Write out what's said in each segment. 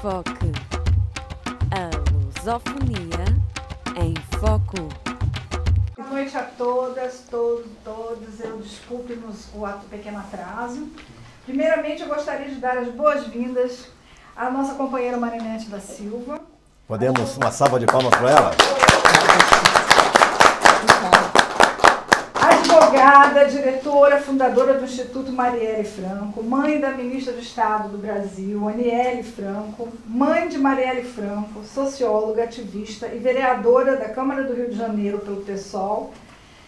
Enfoque. A lusofonia em foco. Boa noite a todas, todos. Eu desculpe-nos o pequeno atraso. Primeiramente, eu gostaria de dar as boas-vindas à nossa companheira Marinete da Silva. Podemos uma salva de palmas para ela? Advogada, diretora, fundadora do Instituto Marielle Franco, mãe da ministra do Estado do Brasil, Aniele Franco, mãe de Marielle Franco, socióloga, ativista e vereadora da Câmara do Rio de Janeiro pelo PSOL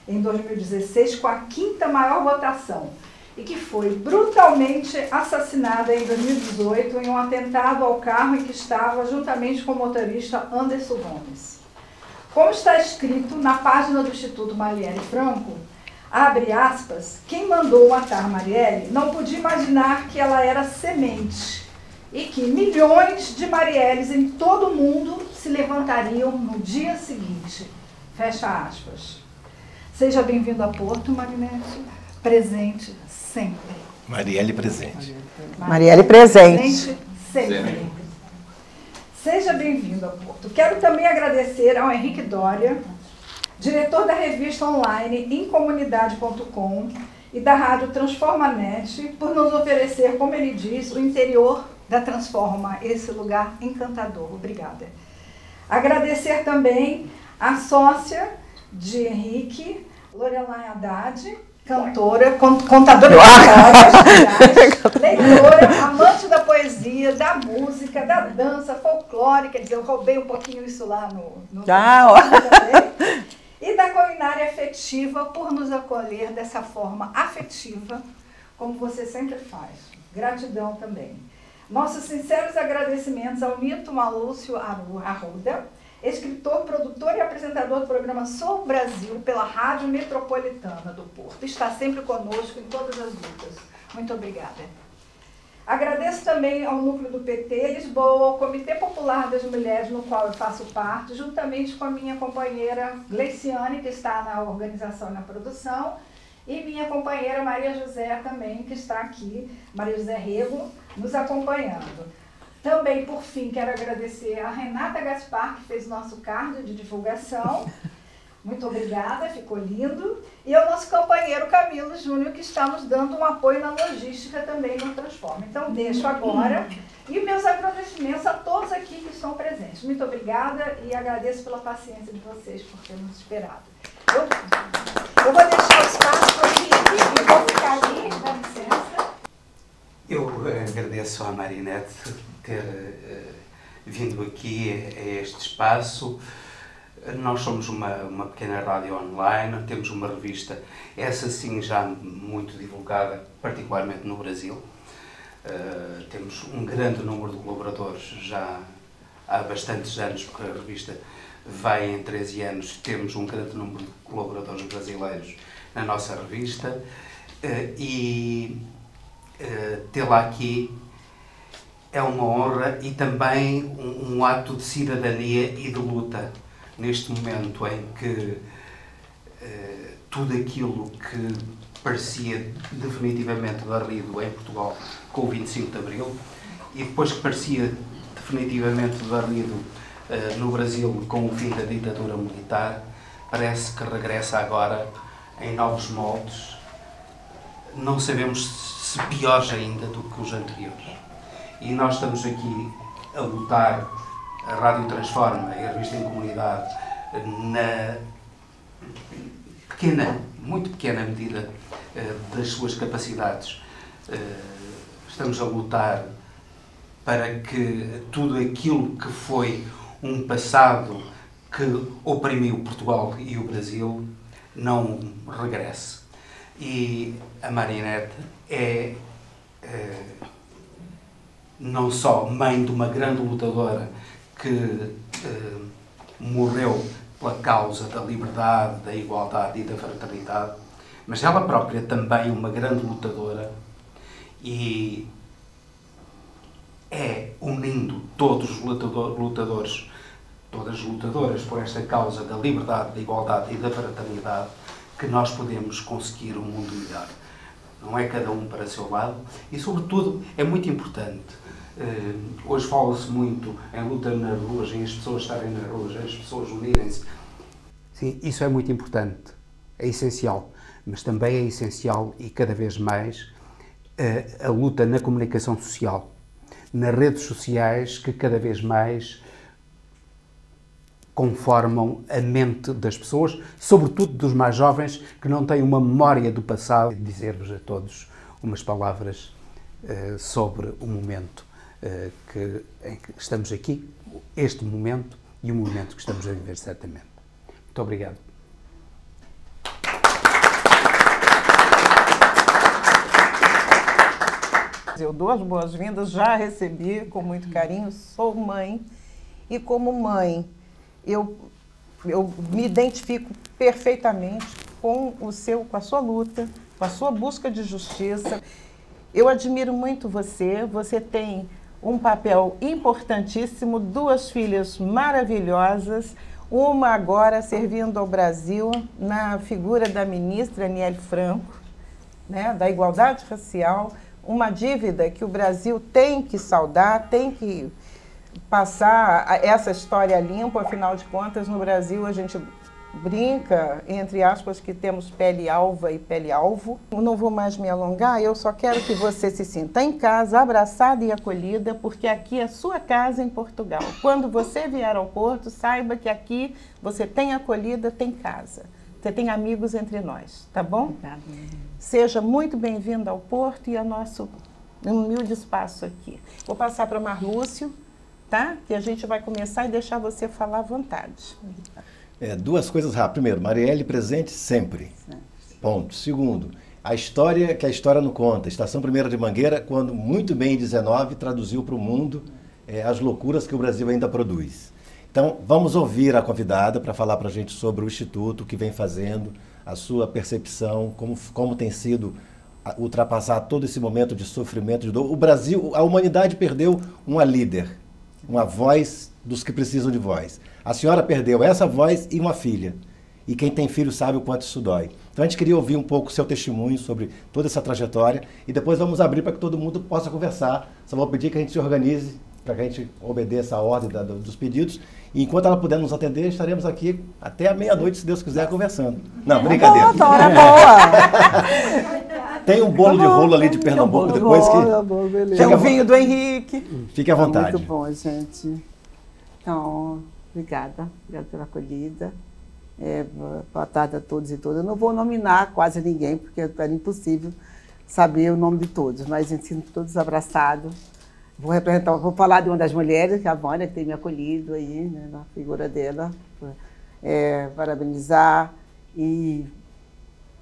em 2016, com a quinta maior votação, e que foi brutalmente assassinada em 2018 em um atentado ao carro em que estava juntamente com o motorista Anderson Gomes. Como está escrito na página do Instituto Marielle Franco, abre aspas, quem mandou matar Marielle não podia imaginar que ela era semente e que milhões de Marielles em todo o mundo se levantariam no dia seguinte. Fecha aspas. Seja bem-vindo a Porto, Marinete, presente sempre. Marielle presente. Marielle presente. Sempre. Seja bem-vindo a Porto. Quero também agradecer ao Henrique Doria, diretor da revista online Incomunidade.com e da rádio Transformanet, por nos oferecer, como ele diz, o interior da Transforma, esse lugar encantador. Obrigada. Agradecer também à sócia de Henrique, Lorelai Haddad, cantora, contadora de histórias, leitora, amante da poesia, da música, da dança, folclore, quer dizer, eu roubei um pouquinho isso lá no também, e da culinária afetiva, por nos acolher dessa forma afetiva, como você sempre faz. Gratidão também. Nossos sinceros agradecimentos ao Nito Malúcio Arruda, escritor, produtor e apresentador do programa Sou Brasil pela Rádio Metropolitana do Porto. Está sempre conosco em todas as lutas. Muito obrigada. Agradeço também ao núcleo do PT Lisboa, ao Comitê Popular das Mulheres, no qual eu faço parte, juntamente com a minha companheira Gleiciane, que está na organização e na produção, e minha companheira Maria José também, que está aqui, Maria José Rego, nos acompanhando. Também, por fim, quero agradecer a Renata Gaspar, que fez nosso card de divulgação. Muito obrigada, ficou lindo. E ao nosso companheiro Camilo Júnior, que está nos dando um apoio na logística também no Transforma. Então, deixo agora. E meus agradecimentos a todos aqui que estão presentes. Muito obrigada e agradeço pela paciência de vocês por ter nos esperado. Eu vou deixar o espaço para o Henrique e vou ficar ali, dá licença. Eu agradeço à Marinete ter vindo aqui a este espaço. Nós somos uma pequena rádio online, temos uma revista, essa sim já muito divulgada, particularmente no Brasil. Temos um grande número de colaboradores já há bastantes anos, porque a revista vai em 13 anos, temos um grande número de colaboradores brasileiros na nossa revista e tê-la aqui é uma honra e também um ato de cidadania e de luta neste momento em que tudo aquilo que parecia definitivamente varrido em Portugal com o 25 de Abril e depois que parecia definitivamente varrido no Brasil com o fim da ditadura militar, parece que regressa agora em novos moldes, não sabemos se piores ainda do que os anteriores. E nós estamos aqui a lutar, a Rádio Transforma e a Revista em Comunidade, na pequena, muito pequena medida das suas capacidades. Estamos a lutar para que tudo aquilo que foi um passado que oprimiu Portugal e o Brasil não regresse. E a Marinete é não só mãe de uma grande lutadora que morreu pela causa da liberdade, da igualdade e da fraternidade, mas ela própria também uma grande lutadora e é unindo todos os lutadores, todas as lutadoras por esta causa da liberdade, da igualdade e da fraternidade que nós podemos conseguir um mundo melhor. não é cada um para seu lado, e sobretudo é muito importante. Hoje fala-se muito em luta nas ruas, em as pessoas estarem nas ruas, em as pessoas unirem-se. Sim, isso é muito importante, é essencial, mas também é essencial e cada vez mais a luta na comunicação social, nas redes sociais que cada vez mais conformam a mente das pessoas, sobretudo dos mais jovens que não têm uma memória do passado. Dizer-vos a todos umas palavras sobre o momento em que estamos aqui, este momento e o momento que estamos a viver certamente. Muito obrigado. Eu dou as boas-vindas, já recebi com muito carinho, sou mãe e como mãe eu me identifico perfeitamente com a sua luta, com a sua busca de justiça. Eu admiro muito você tem um papel importantíssimo, 2 filhas maravilhosas, uma agora servindo ao Brasil na figura da ministra Aniele Franco, né, da igualdade racial, uma dívida que o Brasil tem que saldar, tem que passar essa história limpa. Afinal de contas, no Brasil a gente brinca, entre aspas, que temos pele alva e pele alvo. Eu não vou mais me alongar, eu só quero que você se sinta em casa, abraçada e acolhida, porque aqui é sua casa em Portugal. Quando você vier ao Porto, saiba que aqui você tem acolhida, tem casa. Você tem amigos entre nós, tá bom? Obrigada. Seja muito bem-vindo ao Porto e ao nosso humilde espaço aqui. Vou passar para o Marlúcio, tá? Que a gente vai começar e deixar você falar à vontade. 2 coisas rápidas. Primeiro, Marielle presente sempre. Ponto. Segundo, a história que a história não conta. Estação Primeira de Mangueira, quando muito bem em 19, traduziu para o mundo as loucuras que o Brasil ainda produz. Então, vamos ouvir a convidada para falar para a gente sobre o Instituto, o que vem fazendo, a sua percepção, como tem sido ultrapassar todo esse momento de sofrimento, de dor. O Brasil, a humanidade perdeu uma líder, uma voz dos que precisam de voz. A senhora perdeu essa voz e uma filha. E quem tem filho sabe o quanto isso dói. Então a gente queria ouvir um pouco o seu testemunho sobre toda essa trajetória e depois vamos abrir para que todo mundo possa conversar. Só vou pedir que a gente se organize para que a gente obedeça a ordem dos pedidos. E enquanto ela puder nos atender, estaremos aqui até a meia-noite, se Deus quiser, conversando. Não, brincadeira. Boa, boa. Tem um bolo de rolo ali de Pernambuco depois que... Tem o vinho do Henrique. Fique à vontade. Muito bom, gente. Então, obrigada pela acolhida. Boa tarde a todos e todas. Eu não vou nominar quase ninguém, porque era impossível saber o nome de todos, mas eu sinto todos abraçados. Vou falar de uma das mulheres, que é a Vânia, que tem me acolhido aí, né, na figura dela. Parabenizar e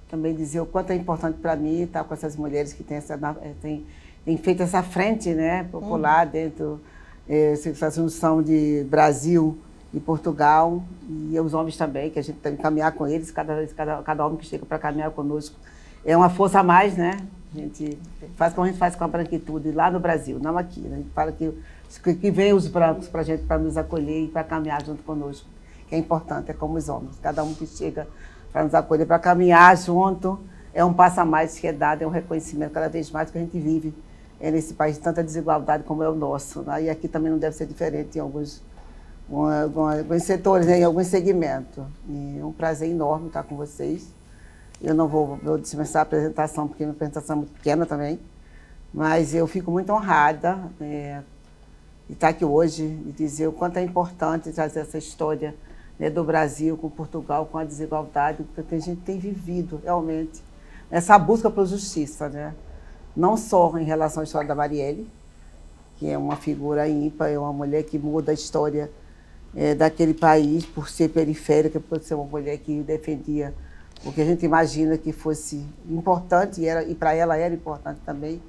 também dizer o quanto é importante para mim estar com essas mulheres que têm feito essa frente, né, popular dentro essa junção de Brasil e Portugal, e os homens também, que a gente tem que caminhar com eles, cada homem que chega para caminhar conosco é uma força a mais, né? A gente faz como a gente faz com a branquitude lá no Brasil, não aqui. Né? A gente fala que vem os brancos para nos acolher e para caminhar junto conosco, que é importante, é como os homens. Cada um que chega para nos acolher, para caminhar junto, é um passo a mais que é dado, é um reconhecimento cada vez mais que a gente vive nesse país de tanta desigualdade como é o nosso. Né? E aqui também não deve ser diferente em alguns setores, né? Em alguns segmentos. E é um prazer enorme estar com vocês. Eu não vou dispensar a apresentação, porque a minha apresentação é muito pequena também, mas eu fico muito honrada de estar aqui hoje e dizer o quanto é importante trazer essa história, né, do Brasil com Portugal, com a desigualdade que a gente tem vivido realmente, essa busca por justiça, né? Não só em relação à história da Marielle, que é uma figura ímpar, é uma mulher que muda a história daquele país por ser periférica, por ser uma mulher que defendia o que a gente imagina que fosse importante, e para ela era importante também,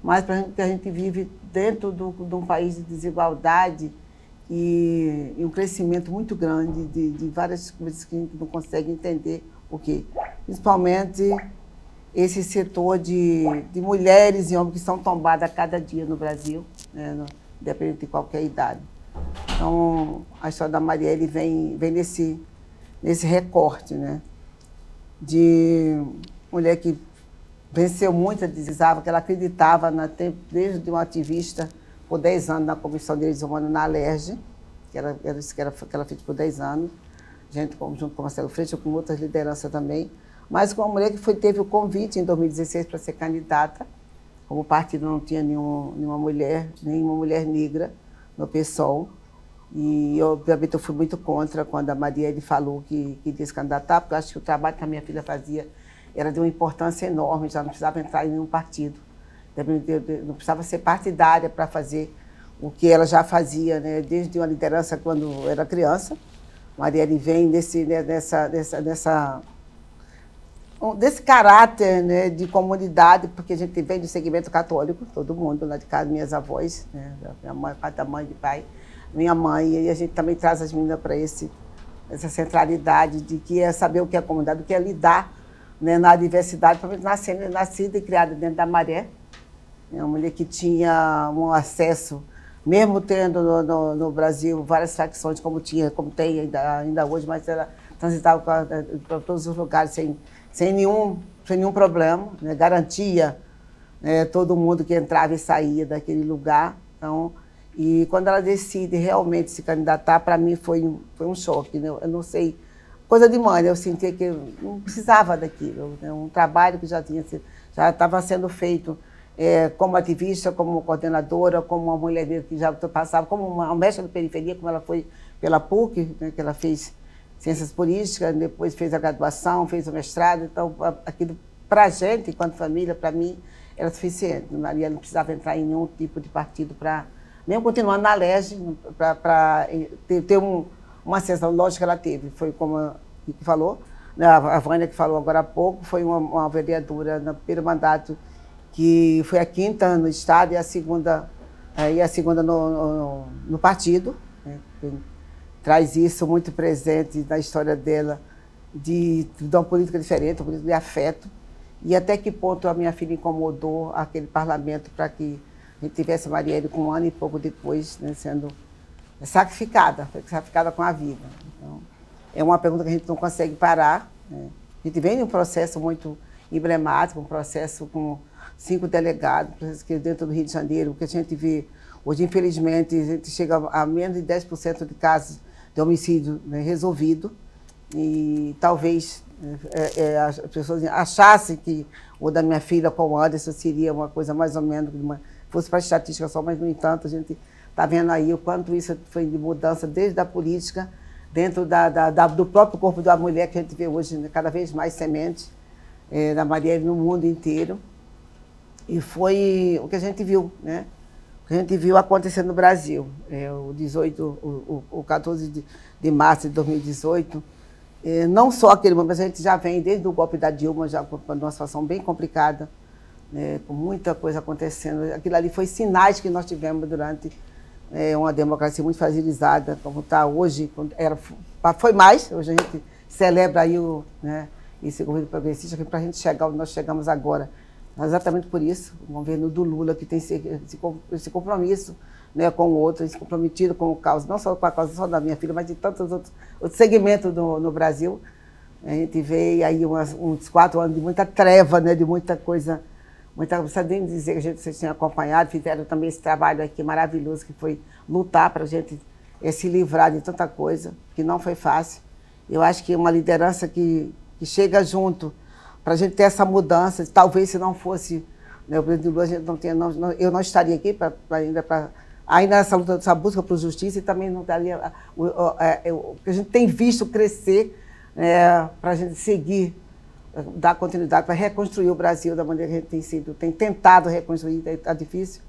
mas para que a gente vive dentro de um país de desigualdade e um crescimento muito grande de várias coisas que a gente não consegue entender o quê. Principalmente esse setor de mulheres e homens que são tombados a cada dia no Brasil, né, independente de qualquer idade. Então, a história da Marielle vem nesse recorte, né? De mulher que venceu muito, ela dizava que ela acreditava, desde uma ativista, por 10 anos na Comissão de Direitos Humanos na Alerj, que ela fez por 10 anos, junto com Marcelo Freixo, com outras lideranças também, mas com uma mulher que teve o convite em 2016 para ser candidata, como o partido não tinha nenhuma mulher negra no PSOL, e obviamente eu fui muito contra quando a Marielle falou que queria se candidatar, porque eu acho que o trabalho que a minha filha fazia era de uma importância enorme, já não precisava entrar em nenhum partido, não precisava ser partidária para fazer o que ela já fazia, né? Desde uma liderança quando era criança. Marielle vem desse caráter, né, de comunidade, porque a gente vem do segmento católico, todo mundo lá de casa, minhas avós, né, minha mãe, pai da mãe, de pai, minha mãe, e a gente também traz as meninas para essa centralidade de que é saber o que é a comunidade, o que é lidar, né, na diversidade, nascida e criada dentro da Maré, uma mulher que tinha um acesso, mesmo tendo no Brasil várias facções, como tem ainda hoje, mas ela transitava para todos os lugares sem nenhum problema, né? Garantia, né, todo mundo que entrava e saía daquele lugar. Então, e quando ela decide realmente se candidatar, para mim foi um choque, né? Eu não sei, coisa de mãe, eu sentia que eu não precisava daquilo, né? Um trabalho que já estava sendo feito como ativista, como coordenadora, como uma mulher que já passava, como uma mestra de periferia, como ela foi pela PUC, né, que ela fez Ciências Políticas, depois fez a graduação, fez o mestrado. Então, aquilo, para a gente, enquanto família, para mim, era suficiente. Maria não precisava entrar em nenhum tipo de partido para, mesmo continuando na Alerj, para ter uma ascensão. Lógico que ela teve, foi como a Rick falou, né, a Vânia, que falou agora há pouco, foi uma vereadora no primeiro mandato, que foi a 5ª no Estado e a segunda no partido, né? Traz isso muito presente na história dela, de uma política diferente, uma política de afeto, e até que ponto a minha filha incomodou aquele parlamento para que a gente tivesse a Marielle com 1 ano e pouco depois, né, sendo sacrificada com a vida. Então, é uma pergunta que a gente não consegue parar, né? A gente vem de um processo muito emblemático, um processo com 5 delegados, que dentro do Rio de Janeiro, o que a gente vê hoje, infelizmente, a gente chega a menos de 10% de casos de homicídio, né, resolvido, e talvez as pessoas achassem que o da minha filha com o Anderson seria uma coisa mais ou menos, fosse para a estatística só, mas, no entanto, a gente está vendo aí o quanto isso foi de mudança desde a política, dentro do próprio corpo da mulher, que a gente vê hoje, né, cada vez mais semente da Marielle no mundo inteiro. E foi o que a gente viu, né? O que a gente viu acontecer no Brasil. O 14 de março de 2018, não só aquele momento, mas a gente já vem desde o golpe da Dilma, já com uma situação bem complicada, né, com muita coisa acontecendo. Aquilo ali foi sinais que nós tivemos durante uma democracia muito fragilizada, como está hoje. Foi mais, hoje a gente celebra aí esse governo progressista, que para a gente chegar onde nós chegamos agora, exatamente por isso, o governo do Lula, que tem esse compromisso, né, com o outro, esse comprometido com a causa, não só com a causa só da minha filha, mas de tantos outros segmentos no Brasil. A gente vê aí uns 4 anos de muita treva, né, de muita coisa, não precisa nem dizer que vocês tinham acompanhado, fizeram também esse trabalho aqui maravilhoso, que foi lutar para a gente se livrar de tanta coisa, que não foi fácil. Eu acho que uma liderança que chega junto, para a gente ter essa mudança, talvez se não fosse, né, o presidente Lula, a gente eu não estaria aqui ainda nessa luta, essa busca por justiça, e também não daria o que a gente tem visto crescer, para a gente seguir, dar continuidade, para reconstruir o Brasil da maneira que a gente tem tentado reconstruir. Está difícil,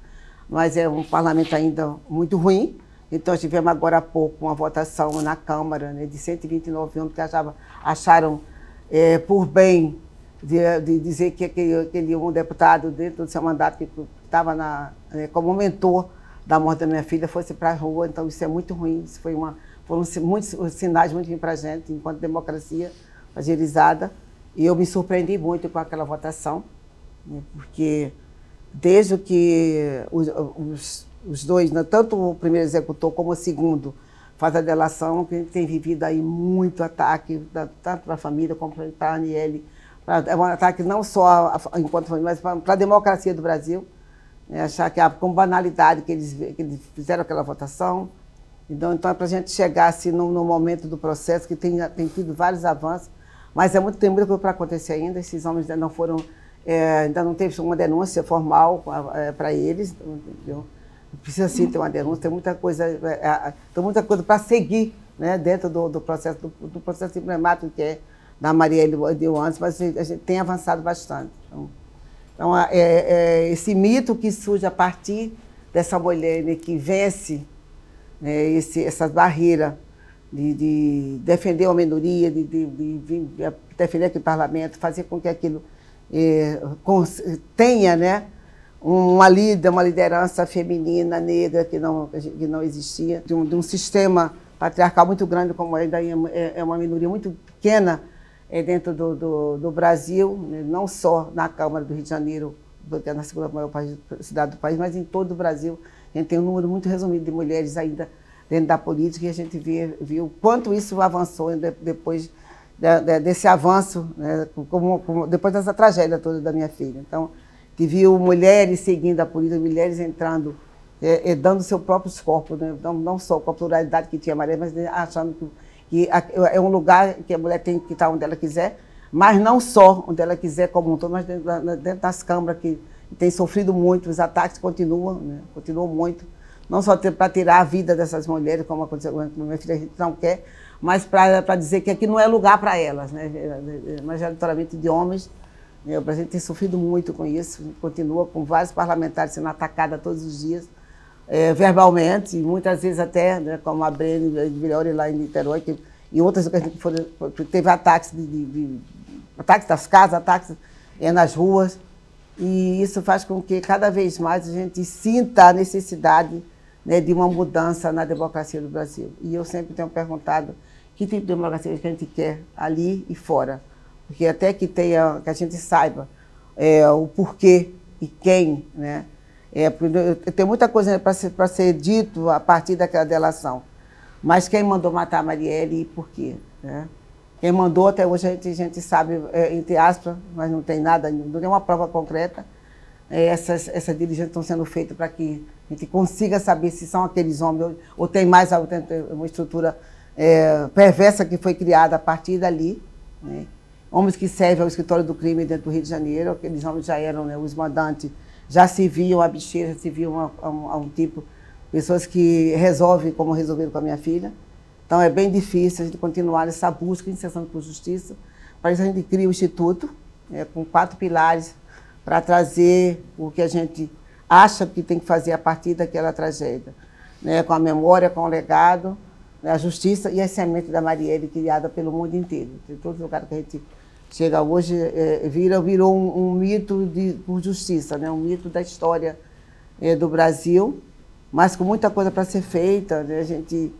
mas é um parlamento ainda muito ruim. Então, tivemos agora há pouco uma votação na Câmara, né, de 129 homens que acharam por bem de dizer que aquele um deputado, dentro do seu mandato, que estava como mentor da morte da minha filha, fosse para a rua. Então, isso é muito ruim. Isso foram muitos sinais muito ruins para a gente, enquanto democracia fragilizada. E eu me surpreendi muito com aquela votação, né, porque desde que os dois, né, tanto o primeiro executor como o segundo, faz a delação, que a gente tem vivido aí muito ataque, tanto para a família como para a Aniele, É um ataque não só enquanto família, mas para a democracia do Brasil. Né? Achar que com banalidade que eles fizeram aquela votação. Então é para a gente chegar assim, no momento do processo, que tem tido vários avanços, mas tem muita coisa para acontecer ainda. Esses homens ainda não foram, ainda não teve uma denúncia formal para eles. Entendeu? Precisa sim ter uma denúncia, tem muita coisa para seguir, né, dentro do processo emblemático que é da Marielle de antes, mas a gente tem avançado bastante. Então esse mito que surge a partir dessa mulher, né, que vence, né, essa barreira de defender a minoria, de defender aquele parlamento, fazer com que aquilo tenha, né, uma liderança feminina, negra, que não existia, de um sistema patriarcal muito grande, como ainda é uma minoria muito pequena dentro do Brasil, né, não só na Câmara do Rio de Janeiro, que é na segunda maior cidade do país, mas em todo o Brasil. A gente tem um número muito resumido de mulheres ainda dentro da política, e a gente viu o quanto isso avançou depois desse avanço, né, depois dessa tragédia toda da minha filha. Então, que viu mulheres seguindo a política, mulheres entrando, dando seus próprios corpos, né, não só com a pluralidade que tinha a Maria, mas achando que é um lugar que a mulher tem que estar onde ela quiser, mas não só onde ela quiser como um todo, mas dentro das câmaras, que tem sofrido muito, os ataques continuam, né, continuam muito, não só para tirar a vida dessas mulheres, como aconteceu com minha filha, a gente não quer, mas para dizer que aqui não é lugar para elas, né, majoritariamente de homens. O Brasil tem sofrido muito com isso, continua com vários parlamentares sendo atacados todos os dias, verbalmente, e muitas vezes até, né, como a Brene de Vilhori lá em Niterói, e outras que teve ataques, ataques das casas, ataques nas ruas, e isso faz com que cada vez mais a gente sinta a necessidade, né, de uma mudança na democracia do Brasil. E eu sempre tenho perguntado que tipo de democracia que a gente quer ali e fora. Porque até que a gente saiba o porquê e quem, né? Tem muita coisa para ser dito a partir daquela delação. Mas quem mandou matar a Marielle e por quê? Né? Quem mandou, até hoje a gente sabe, entre aspas, mas não tem nada, não tem uma prova concreta. Essas diligências estão sendo feitas para que a gente consiga saber se são aqueles homens ou tem mais uma estrutura perversa que foi criada a partir dali, né? Homens que servem ao escritório do crime dentro do Rio de Janeiro, aqueles homens já eram, né, os mandantes, já se viam a bicheira, já se viam a um tipo, pessoas que resolvem como resolveram com a minha filha. Então é bem difícil a gente continuar essa busca incessante por justiça. Para isso a gente cria o Instituto, com 4 pilares, para trazer o que a gente acha que tem que fazer a partir daquela tragédia, né, com a memória, com o legado, a justiça e a semente da Marielle criada pelo mundo inteiro. Em todos os lugares que a gente chega hoje, virou um mito por justiça, né? Um mito da história do Brasil, mas com muita coisa para ser feita, né? A gente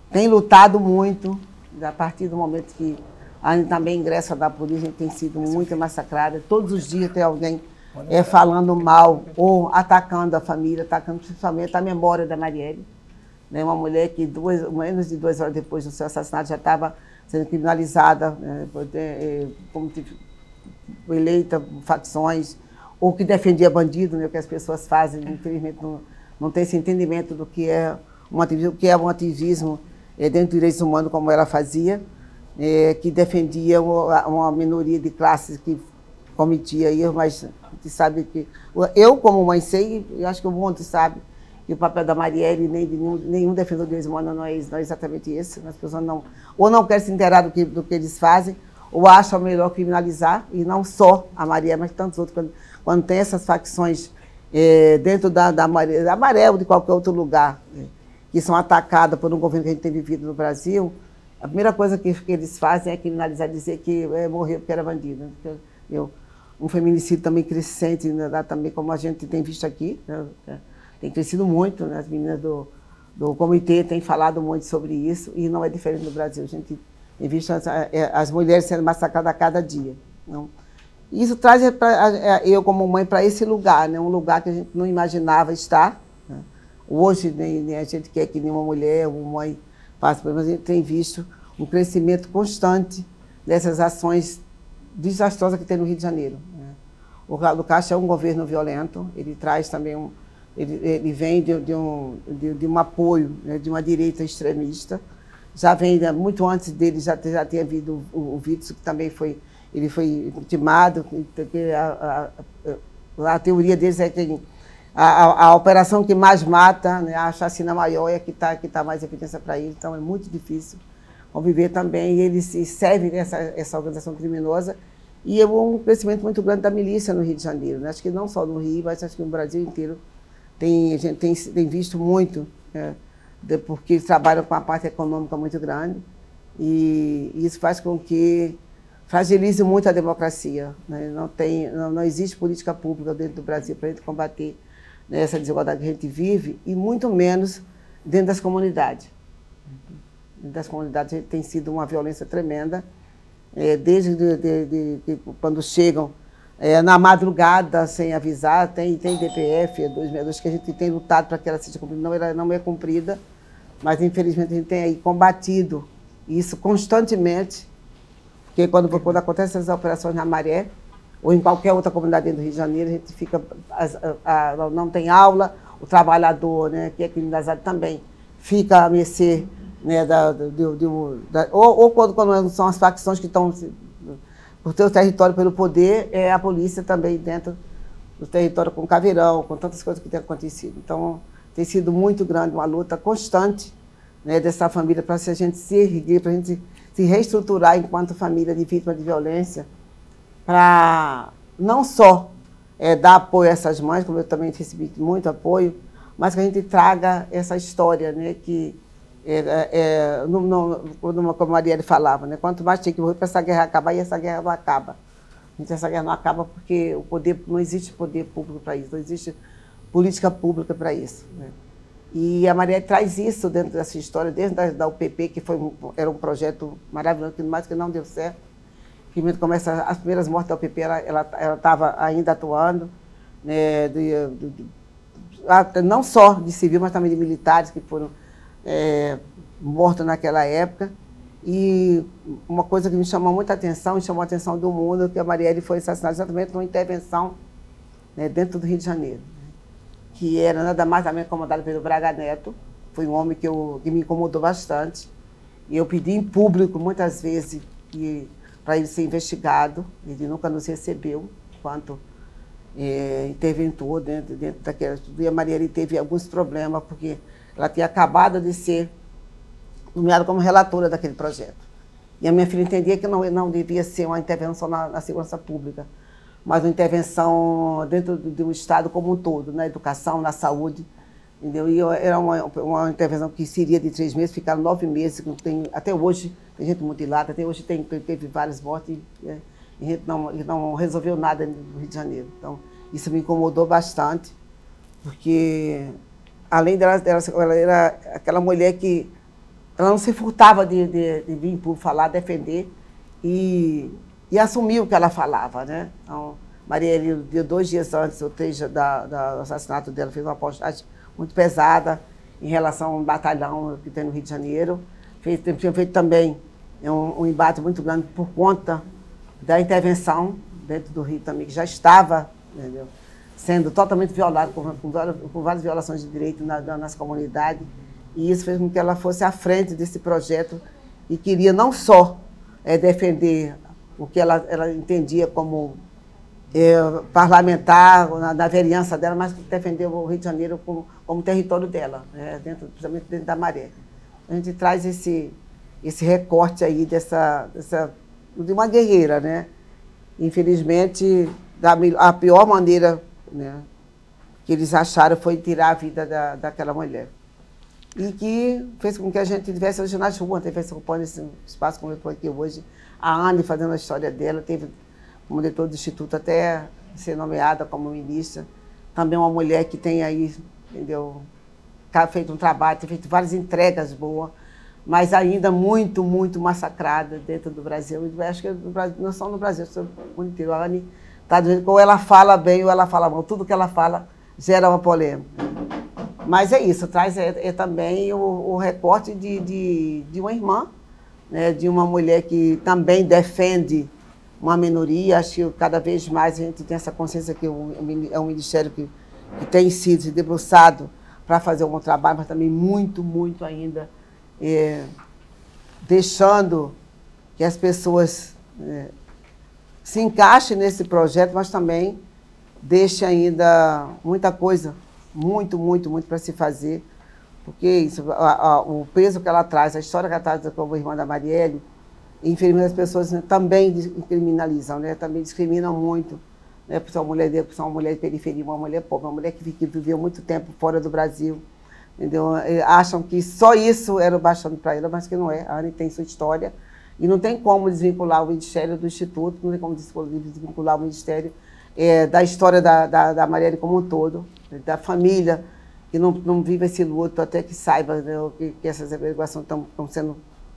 tem lutado muito, a partir do momento que a gente também ingressa da polícia, a gente tem sido muito massacrada. Todos os dias tem alguém falando mal ou atacando a família, atacando principalmente a memória da Marielle. Né? Uma mulher que menos de 2 horas depois do seu assassinato já estava sendo criminalizada, como eleita facções, ou que defendia bandido, né, o que as pessoas fazem, infelizmente não tem esse entendimento do que é um ativismo dentro dos direitos humanos, como ela fazia, que defendia uma minoria de classes que cometia erros, mas a gente sabe que... Eu, como mãe, sei, e acho que o mundo sabe, que o papel da Marielle nem de nenhum defensor de direitos humanos não é exatamente esse. As pessoas ou não querem se inteirar do que eles fazem, ou acham melhor criminalizar, e não só a Marielle, mas tantos outros. Quando tem essas facções dentro da Maré ou de qualquer outro lugar, que são atacadas por um governo que a gente tem vivido no Brasil, a primeira coisa que eles fazem é criminalizar, dizer que morreu porque era bandido. Um feminicídio também crescente, né, também como a gente tem visto aqui, né, tem crescido muito, né? As meninas do comitê têm falado muito sobre isso, e não é diferente no Brasil. A gente tem visto as mulheres sendo massacradas a cada dia. Não? Isso traz eu, como mãe, para esse lugar, né? Um lugar que a gente não imaginava estar. Né? Hoje, nem a gente quer que nenhuma mulher ou mãe faça, mas a gente tem visto um crescimento constante dessas ações desastrosa que tem no Rio de Janeiro, né? O Cláudio Castro é um governo violento, ele traz também ele vem de um apoio, né, de uma direita extremista. Já vem, muito antes dele, já tinha havido o Witzel, que também ele foi intimado. A teoria deles é que a operação que mais mata, né, a chacina maior é que tá mais evidência para ele, então é muito difícil conviver também. E ele se serve dessa organização criminosa e é um crescimento muito grande da milícia no Rio de Janeiro, né? Acho que não só no Rio, mas acho que no Brasil inteiro a gente tem visto muito, né, porque eles trabalham com uma parte econômica muito grande e isso faz com que fragilize muito a democracia, né? Não existe política pública dentro do Brasil para a gente combater, né, essa desigualdade que a gente vive e muito menos dentro das comunidades. Dentro das comunidades a gente tem sido uma violência tremenda, desde quando chegam na madrugada sem avisar, tem DPF 262 que a gente tem lutado para que ela seja cumprida, ela não é cumprida, mas infelizmente a gente tem aí combatido isso constantemente, porque quando acontecem essas operações na Maré, ou em qualquer outra comunidade dentro do Rio de Janeiro, a gente fica, não tem aula, o trabalhador, né, que é criminalizado também, fica a mercê, né, ou quando são as facções que estão por ter o território pelo poder, a polícia também dentro do território com caveirão, com tantas coisas que têm acontecido. Então, tem sido muito grande, uma luta constante, né, dessa família para a gente se erguer, para a gente se reestruturar enquanto família de vítima de violência, para não só dar apoio a essas mães, como eu também recebi muito apoio, mas que a gente traga essa história, né, que como a Marielle falava, né, quanto mais tem que morrer para essa guerra acabar, e essa guerra não acaba. Essa guerra não acaba porque não existe poder público para isso, não existe política pública para isso, né? E a Marielle traz isso dentro dessa história, desde da UPP, que era um projeto maravilhoso, que mais que não deu certo. Que começa as primeiras mortes da UPP, ela estava ainda atuando, né, não só de civil, mas também de militares que foram mortos naquela época. E uma coisa que me chamou muita atenção, e chamou a atenção do mundo, que a Marielle foi assassinada exatamente numa intervenção, né, dentro do Rio de Janeiro, né, que era nada mais nada menos comandado pelo Braga Neto. Foi um homem que me incomodou bastante. E eu pedi em público, muitas vezes, para ele ser investigado. Ele nunca nos recebeu enquanto interventor dentro daquela... E a Marielle teve alguns problemas, porque ela tinha acabado de ser nomeada como relatora daquele projeto. E a minha filha entendia que não devia ser uma intervenção na segurança pública, mas uma intervenção dentro de um Estado como um todo, na educação, na saúde, entendeu? E era uma intervenção que seria de 3 meses, ficaram 9 meses, até hoje tem gente mutilada, até hoje teve várias mortes, e a gente não resolveu nada no Rio de Janeiro. Então, isso me incomodou bastante, porque além dela, ela era aquela mulher que ela não se furtava de vir por falar, defender e assumir o que ela falava, né? Então, Marielle, 2 dias antes, ou 3 do assassinato dela, fez uma postagem muito pesada em relação a um batalhão que tem no Rio de Janeiro. Tinha feito também um embate muito grande por conta da intervenção dentro do Rio também, que já estava, entendeu, sendo totalmente violado, com várias violações de direito nas comunidades. E isso fez com que ela fosse à frente desse projeto e queria não só defender o que ela entendia como parlamentar na vereança dela, mas defender o Rio de Janeiro como território dela, né, principalmente dentro da Maré. A gente traz esse recorte aí de uma guerreira, né? Infelizmente, a pior maneira, né, que eles acharam foi tirar a vida daquela mulher. E que fez com que a gente tivesse hoje nas ruas, tivesse ocupando esse espaço como eu estou aqui hoje. A Anne fazendo a história dela, teve como diretor do Instituto até ser nomeada como ministra. Também uma mulher que tem aí, entendeu, feito um trabalho, tem feito várias entregas boas, mas ainda muito, muito massacrada dentro do Brasil. Eu acho que não só no Brasil, no mundo inteiro. A Anne está dizendo que ou ela fala bem ou ela fala mal. Tudo que ela fala gera uma polêmica. Mas é isso, traz também o recorte de uma irmã, né, de uma mulher que também defende uma minoria. Acho que cada vez mais a gente tem essa consciência que é um ministério que tem sido se debruçado para fazer um bom trabalho, mas também muito, muito ainda deixando que as pessoas se encaixem nesse projeto, mas também deixe ainda muita coisa, muito, muito, muito para se fazer, porque isso, o peso que ela traz, a história que ela traz como irmã da Marielle, infelizmente as pessoas também criminalizam, né? Também discriminam muito, né? Por ser uma mulher negra, por ser uma mulher de periferia, uma mulher pobre, uma mulher que viveu muito tempo fora do Brasil, entendeu? Acham que só isso era o bastante para ela, mas que não é. A Anne tem sua história e não tem como desvincular o Ministério do Instituto, não tem como desvincular o Ministério da história da Marielle como um todo, da família, que não vive esse luto, até que saiba, né, que essas averiguações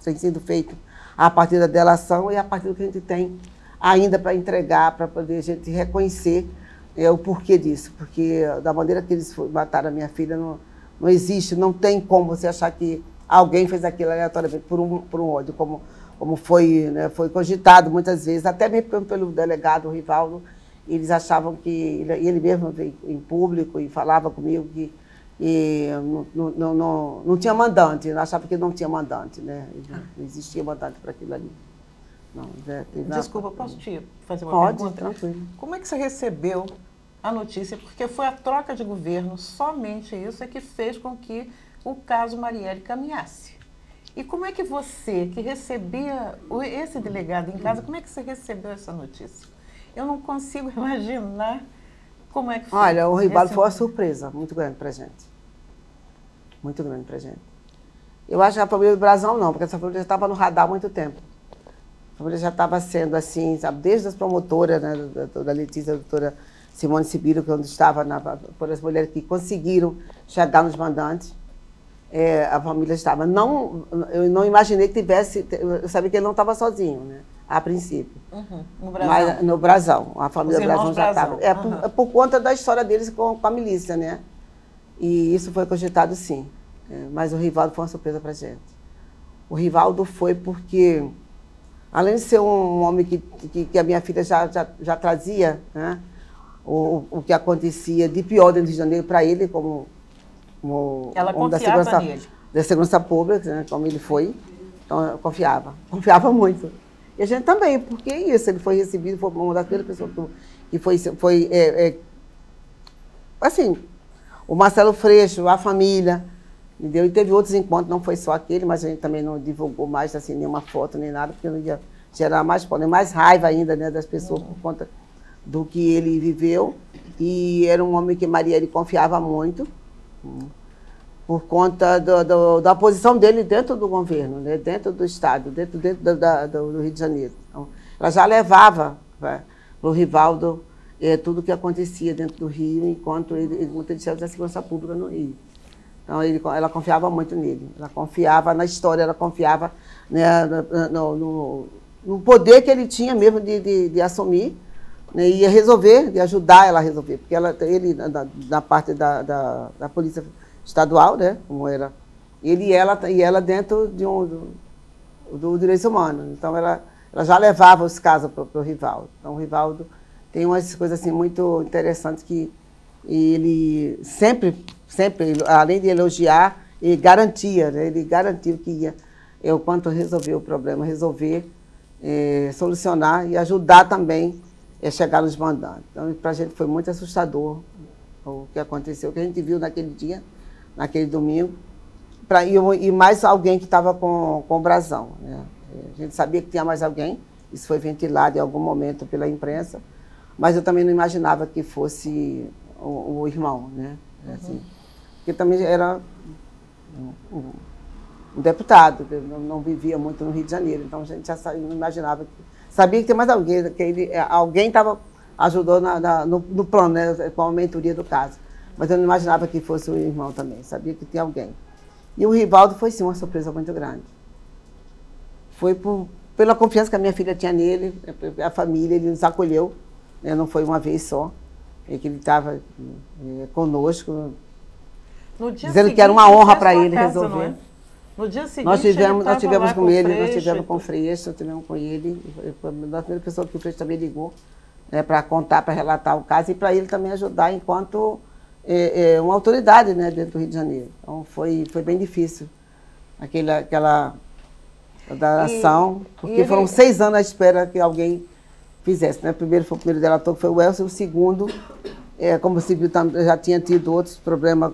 têm sido feitas a partir da delação e a partir do que a gente tem ainda para entregar, para poder a gente reconhecer o porquê disso. Porque da maneira que eles mataram a minha filha, não existe, não tem como você achar que alguém fez aquilo aleatoriamente por um ódio, como foi, né, foi cogitado muitas vezes, até mesmo pelo delegado Rivaldo. Eles achavam que, ele mesmo veio em público e falava comigo que não tinha mandante, eu achava que não tinha mandante, né? Não existia mandante para aquilo ali. Não, Desculpa, posso te fazer uma pergunta? Pode, tranquilo. Como é que você recebeu a notícia? Porque foi a troca de governo, somente isso é que fez com que o caso Marielle caminhasse. E como é que você, que recebia esse delegado em casa, como é que você recebeu essa notícia? Eu não consigo imaginar como é que foi. Olha, o Rivaldo foi uma surpresa muito grande para a gente. Muito grande para a gente. Eu acho que a família do Brasão não, porque essa família já estava no radar há muito tempo. A família já estava sendo assim, sabe, desde as promotoras, né, da Letícia, da doutora Simone Sibilo, que onde estava, por as mulheres que conseguiram chegar nos mandantes, a família estava. Eu não imaginei que tivesse, eu sabia que ele não estava sozinho, né? A princípio. No Brasão. Mas no Brasão. A família do Brasão já estava. Por conta da história deles com a milícia, né? E isso foi cogitado, sim. Mas o Rivaldo foi uma surpresa para a gente. O Rivaldo foi porque, além de ser um homem que a minha filha já trazia, né, o que acontecia de pior dentro do Rio de Janeiro para ele, como ela confiava nele. Da segurança pública, né, como ele foi. Então, eu confiava muito. E a gente também, porque é isso, ele foi recebido, foi uma das primeiras pessoas que foi assim, o Marcelo Freixo, a família, entendeu? E teve outros encontros, não foi só aquele, mas a gente também não divulgou mais assim, nenhuma foto, nem nada, porque não ia gerar mais raiva ainda, né, das pessoas por conta do que ele viveu. E era um homem que Marielle confiava muito, por conta da posição dele dentro do governo, né? Dentro do Estado, dentro do Rio de Janeiro. Então, ela já levava para o Rivaldo tudo o que acontecia dentro do Rio, enquanto ele muito chefe da segurança pública no Rio. Então, ela confiava muito nele, ela confiava na história, ela confiava, né, no poder que ele tinha mesmo de assumir, né, e resolver, de ajudar ela a resolver, porque ele, na parte da Polícia Estadual, né, como era, ele e ela dentro do direito humano. Então, ela já levava os casos para o Rivaldo. Então, o Rivaldo tem umas coisas assim, muito interessantes que ele sempre, além de elogiar, ele garantia, né, ele garantiu que ia, quanto resolver o problema, solucionar e ajudar também a chegar nos mandantes. Então, para a gente foi muito assustador o que aconteceu, o que a gente viu naquele dia, naquele domingo, e mais alguém que estava com o Brasão, né? A gente sabia que tinha mais alguém, isso foi ventilado em algum momento pela imprensa, mas eu também não imaginava que fosse o irmão, né? Assim, porque também era um deputado, não vivia muito no Rio de Janeiro, então a gente já não imaginava, sabia que tinha mais alguém, alguém ajudou no plano, né, com a mentoria do caso. Mas eu não imaginava que fosse o irmão também, sabia que tinha alguém. E o Rivaldo foi, sim, uma surpresa muito grande. Foi pela confiança que a minha filha tinha nele, a família, ele nos acolheu, né, não foi uma vez só, que ele estava conosco, no dia dizendo seguinte, que era uma honra para sua ele casa, resolver. não é? No dia seguinte, nós tivemos ele tava lá com ele, nós Freixo, tivemos com o Freixo, tivemos com ele. Foi a primeira pessoa que o Freixo também ligou, né, para contar, para relatar o caso e para ele também ajudar enquanto uma autoridade, né, dentro do Rio de Janeiro. Então foi bem difícil aquela ação, porque foram 6 anos à espera que alguém fizesse, né? Primeiro foi o primeiro delator, que foi o Elcio, o segundo, como você viu, já tinha tido outros problemas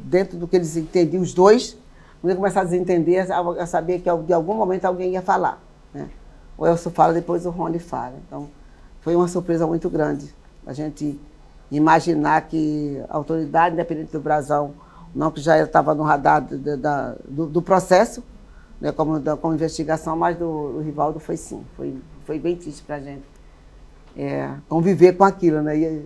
dentro do que eles entendiam, os dois, quando eles começaram a desentender, a saber que de algum momento alguém ia falar, né? O Elcio fala, depois o Rony fala. Então, foi uma surpresa muito grande a gente imaginar que a autoridade independente do Brasão, não que já estava no radar do processo, né, como investigação, mas do Rivaldo foi sim. Foi bem triste para a gente conviver com aquilo, né?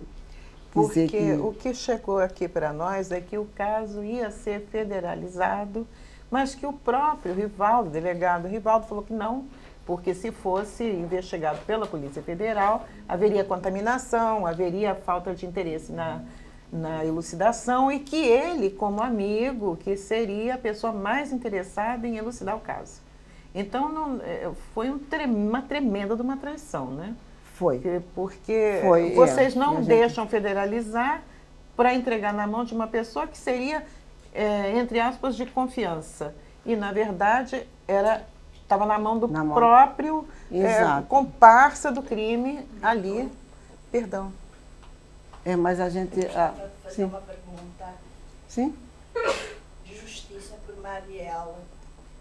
Porque o que chegou aqui para nós é que o caso ia ser federalizado, mas que o próprio Rivaldo, o delegado Rivaldo, falou que não, porque se fosse investigado pela Polícia Federal, haveria contaminação, haveria falta de interesse na elucidação e que ele, como amigo, que seria a pessoa mais interessada em elucidar o caso. Então, foi uma tremenda de uma traição, né? Foi. Porque vocês não deixam federalizar para entregar na mão de uma pessoa que seria, entre aspas, de confiança. E, na verdade, estava na mão do próprio comparsa do crime ali. Perdão. Mas a gente... fazer uma pergunta. Sim? De justiça por Marielle.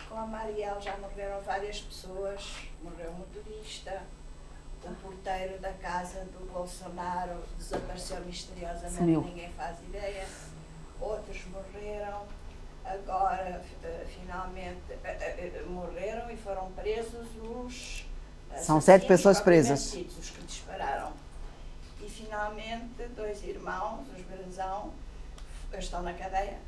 Com a Marielle já morreram várias pessoas, morreu um motorista, o porteiro da casa do Bolsonaro desapareceu misteriosamente, ninguém faz ideia, outros morreram, agora finalmente morreram e foram presos os... São 7 pessoas presas. Os que dispararam. E finalmente 2 irmãos, os Brasão, estão na cadeia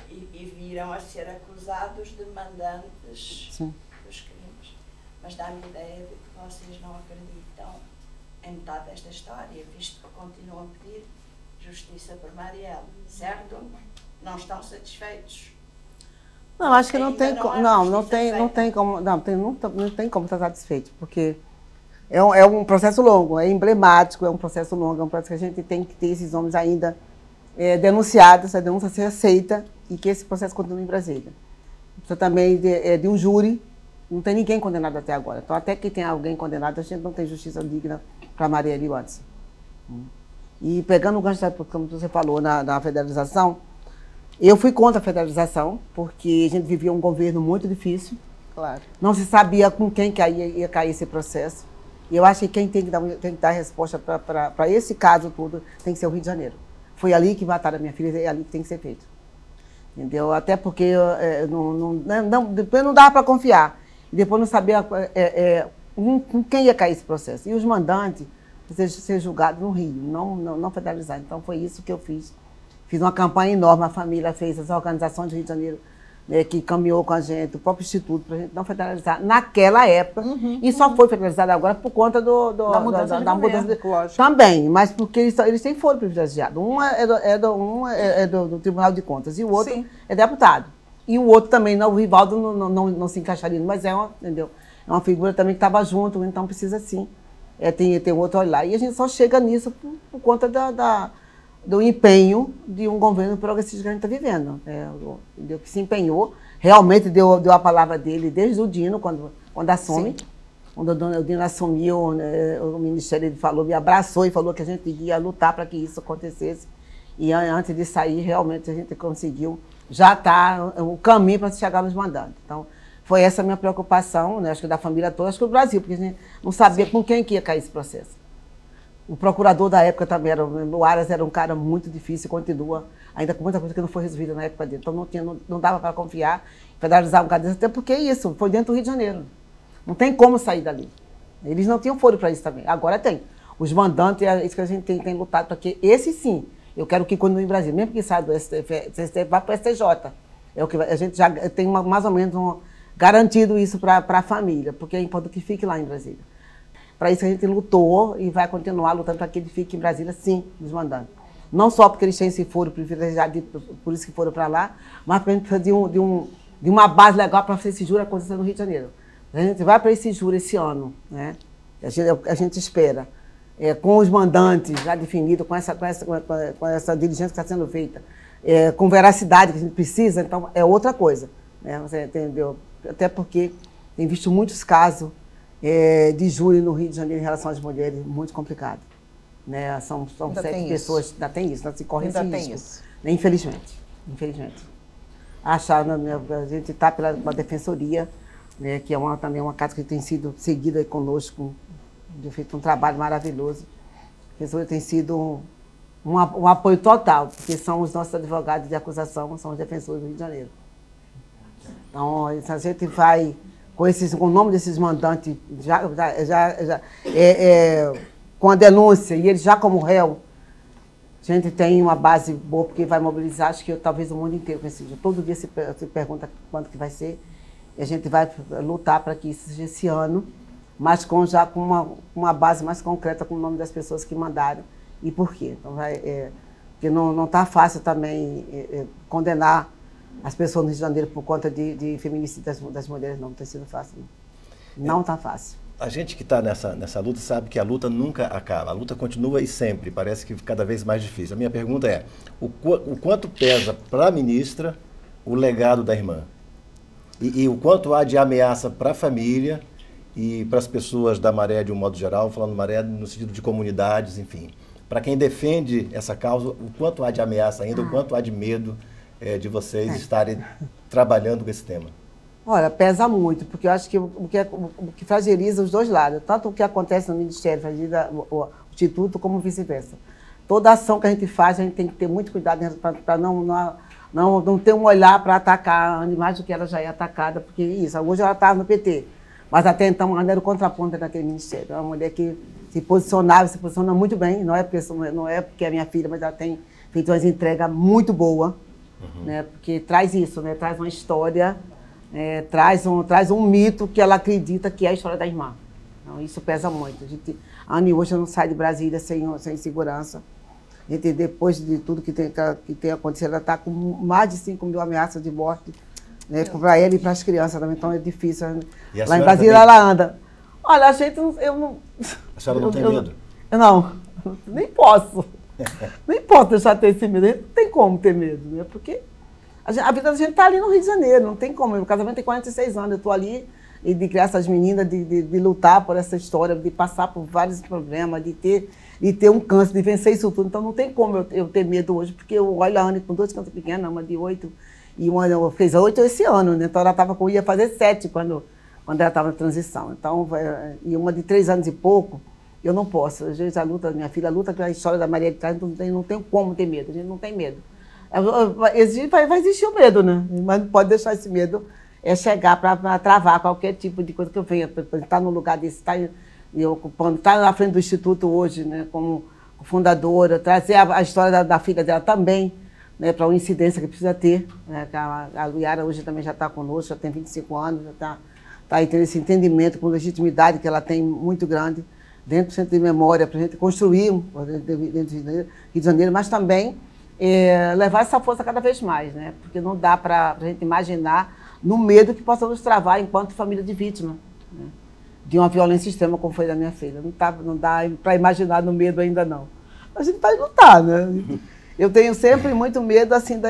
e viram a ser acusados de mandantes dos crimes. Mas dá-me a ideia de que vocês não acreditam em metade desta história, visto que continuam a pedir justiça por Marielle, certo? Não estão satisfeitos? Não, acho que não tem como estar satisfeito, porque é um processo longo, é emblemático, é um processo longo, é um processo que a gente tem que ter esses homens ainda denunciados, a denúncia ser aceita e que esse processo continue em Brasília. Precisa também de um júri, não tem ninguém condenado até agora. Então, até que tenha alguém condenado, a gente não tem justiça digna para Marielle e Watson. E pegando o gancho, como você falou, na federalização, eu fui contra a federalização, porque a gente vivia um governo muito difícil. Claro. Não se sabia com quem ia cair esse processo. E eu acho que quem tem que dar resposta para esse caso todo tem que ser o Rio de Janeiro. Foi ali que mataram a minha filha, é ali que tem que ser feito. Entendeu? Até porque depois não dava para confiar. E depois não sabia com quem ia cair esse processo. E os mandantes ser julgados no Rio, não federalizar. Então foi isso que eu fiz. Fiz uma campanha enorme, a família fez, as organizações do Rio de Janeiro, né, que caminhou com a gente, o próprio Instituto, para a gente não federalizar naquela época. E só foi federalizado agora por conta da mudança de lógico. Também, mas porque eles têm foro privilegiado. Um é do Tribunal de Contas e o outro é deputado. E o outro também, o Rivaldo não se encaixaria, mas entendeu? É uma figura também que estava junto, então precisa sim. Tem outro olhar. E a gente só chega nisso por conta do empenho de um governo progressista que a gente está vivendo. Que se empenhou, realmente deu a palavra dele desde o Dino, quando assume. Sim. Quando o Dino assumiu, né, o Ministério, ele falou, me abraçou e falou que a gente ia lutar para que isso acontecesse. E antes de sair, realmente a gente conseguiu, já está o caminho para chegar nos mandantes. Então, foi essa a minha preocupação, né, acho que da família toda, acho que do Brasil, porque a gente não sabia com quem que ia cair esse processo. O procurador da época também o Aras era um cara muito difícil, continua ainda com muita coisa que não foi resolvida na época dele. Então não dava para confiar, federalizar um caso, até porque isso foi dentro do Rio de Janeiro. Não tem como sair dali. Eles não tinham foro para isso também. Agora tem. Os mandantes, é isso que a gente tem lutado para que esse sim, eu quero que continue em Brasília, mesmo que saia do STF, vá para o STJ. É o que a gente já tem mais ou menos garantido isso para a família, porque é importante que fique lá em Brasília. Para isso a gente lutou e vai continuar lutando para que ele fique em Brasília, sim, nos mandantes. Não só porque eles têm esse foro privilegiado, por isso que foram para lá, mas porque a gente precisa de uma base legal para fazer esse júri acontecer no Rio de Janeiro. A gente vai para esse júri esse ano, né? A gente espera, com os mandantes já definidos, com essa diligência que está sendo feita, com veracidade que a gente precisa, então é outra coisa, né? Você entendeu? Até porque tem visto muitos casos de júri no Rio de Janeiro em relação às mulheres, muito complicado. Né? São 7 pessoas, ainda tem isso, ainda se corre esse risco. Isso. Infelizmente. A gente está pela defensoria, né, que é também uma casa que tem sido seguida conosco, tem feito um trabalho maravilhoso. A defensoria tem sido um apoio total, porque são os nossos advogados de acusação, são os defensores do Rio de Janeiro. Então, a gente vai, com o nome desses mandantes, com a denúncia, e eles já como réu, a gente tem uma base boa, porque vai mobilizar, acho que talvez o mundo inteiro com esse dia. Todo dia se pergunta quando que vai ser, e a gente vai lutar para que isso seja esse ano, mas já com uma base mais concreta com o nome das pessoas que mandaram e por quê. Então, porque não está fácil também condenar as pessoas no Rio de Janeiro por conta de feminicídio das mulheres, não tem sido fácil. Não está fácil. A gente que está nessa luta sabe que a luta nunca acaba, a luta continua e sempre, parece que cada vez mais difícil. A minha pergunta é, o quanto pesa para a ministra o legado da irmã? E o quanto há de ameaça para a família e para as pessoas da Maré de um modo geral, falando Maré no sentido de comunidades, enfim. Para quem defende essa causa, o quanto há de ameaça ainda, o quanto há de medo de vocês estarem trabalhando com esse tema? Olha, pesa muito, porque eu acho que o que fragiliza os dois lados, tanto o que acontece no Ministério, fragiliza o Instituto, como vice-versa. Toda ação que a gente faz, a gente tem que ter muito cuidado para não ter um olhar para atacar a mais do que ela já é atacada, porque isso, hoje ela está no PT, mas até então ela era o contraponto daquele Ministério. É uma mulher que se posiciona muito bem, não é porque é minha filha, mas ela tem feito umas entregas muito boas, né, porque traz isso, né, traz uma história... traz um mito que ela acredita que é a história da irmã. Então, isso pesa muito. A Anne hoje não sai de Brasília sem segurança. A gente, depois de tudo que tem acontecido, ela está com mais de 5 mil ameaças de morte, né, para ela e para as crianças também, então é difícil. Lá em Brasília também... ela anda. Olha, a gente A senhora não tem medo? Não, nem posso. Nem posso deixar de ter esse medo. A gente não tem como ter medo, né? Porque a vida da gente está ali no Rio de Janeiro, não tem como. Meu casamento tem 46 anos, eu estou ali e de criar essas meninas, de lutar por essa história, de passar por vários problemas, de ter um câncer, de vencer isso tudo. Então não tem como eu ter medo hoje, porque eu olho a Anne com 2 cânceres pequenos, uma de 8 e uma fez 8 esse ano, né? Então ela ia fazer 7 quando ela estava na transição. Então, e uma de 3 anos e pouco, eu não posso. A gente, minha filha luta pela história da Maria de trás, não tem como ter medo, a gente não tem medo. Vai existir o medo, né? Mas não pode deixar esse medo chegar para travar qualquer tipo de coisa que eu venha. Estar num lugar desse, estar na frente do Instituto hoje, né, como fundadora, trazer a história da filha dela também, né, para uma incidência que precisa ter. Né, a Luiara hoje também já está conosco, já tem 25 anos, já está aí tendo esse entendimento com legitimidade que ela tem muito grande dentro do Centro de Memória, para a gente construir dentro do Rio de Janeiro, mas também levar essa força cada vez mais, né? Porque não dá para a gente imaginar no medo que possa nos travar enquanto família de vítima, né, de uma violência extrema como foi da minha filha. Não dá para imaginar no medo ainda não. A gente vai lutar, né? Eu tenho sempre muito medo, assim,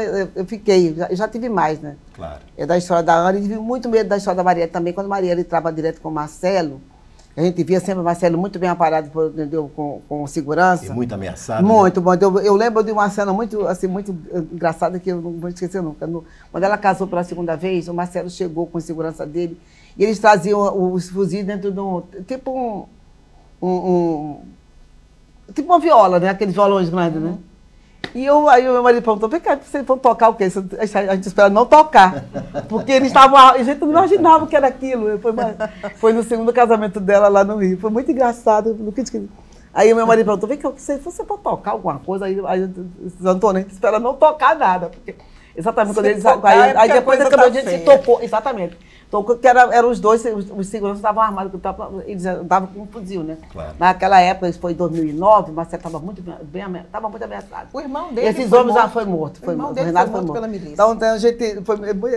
já tive mais, né? Claro. Da história da Ana, e tive muito medo da história da Marielle também, quando a Marielle entrava direto com o Marcelo. A gente via sempre o Marcelo muito bem amparado com segurança. E muito ameaçado. Muito, né? Bom. Eu lembro de uma cena muito engraçada que eu não vou esquecer nunca. Quando ela casou pela segunda vez, o Marcelo chegou com a segurança dele e eles traziam os fuzis dentro de tipo uma viola, né? Aqueles violões grandes, né? E aí o meu marido perguntou, vem cá, vocês vão tocar o quê? A gente espera não tocar. Porque eles estavam, a gente não imaginava o que era aquilo. Foi no segundo casamento dela lá no Rio. Foi muito engraçado. Aí o meu marido perguntou, vem cá, você pode tocar alguma coisa? Aí Antônio, a gente espera não tocar nada. Porque exatamente quando eles... Aí depois a gente tocou, exatamente. Então, que eram os dois, os seguranças estavam armados, eles andavam com um fuzil, né? Claro. Naquela época, isso foi em 2009, o Marcelo estava muito ameaçado. O irmão dele Esses foi homens já morto. foi morto. O irmão o dele Renato foi morto pela milícia. Então, a gente,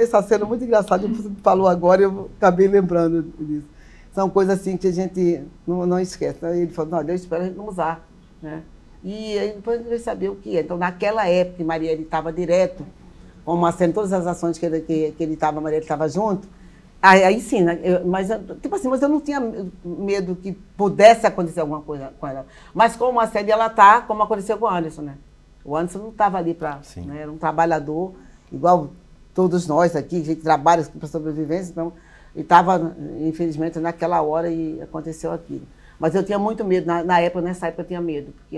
essa cena muito engraçada, você falou agora e eu acabei lembrando disso. São coisas assim que a gente não esquece. Então, ele falou, não, Deus espera a gente não usar. Né? E aí depois a gente veio saber o que é. Então, naquela época, Marielle estava direto, com o Marcelo, todas as ações que ele estava, Marielle estava junto. Aí sim, né? Mas eu não tinha medo que pudesse acontecer alguma coisa com ela. Mas com o Marcelo, ela está, como aconteceu com o Anderson, né? O Anderson não estava ali para... Né? Era um trabalhador, igual todos nós aqui, a gente trabalha para sobrevivência, então... E estava, infelizmente, naquela hora e aconteceu aquilo. Mas eu tinha muito medo, nessa época eu tinha medo, porque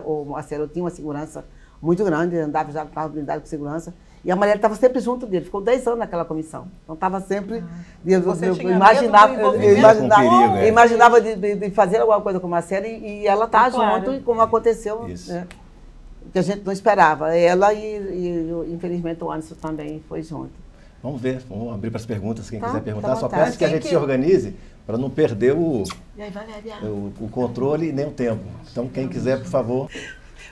o Marcelo tinha uma segurança muito grande, andava já com carro blindado com segurança, e a Marielle estava sempre junto dele, ficou 10 anos naquela comissão. Então estava sempre... Eu imaginava de fazer alguma coisa com o Marcelo e ela tá junto, e como aconteceu, né, que a gente não esperava. Ela e infelizmente, o Anderson também foi junto. Vamos ver, vamos abrir para as perguntas, quem quiser perguntar. Só peço que a gente se organize para não perder o controle e nem o tempo. Então, quem quiser, por favor.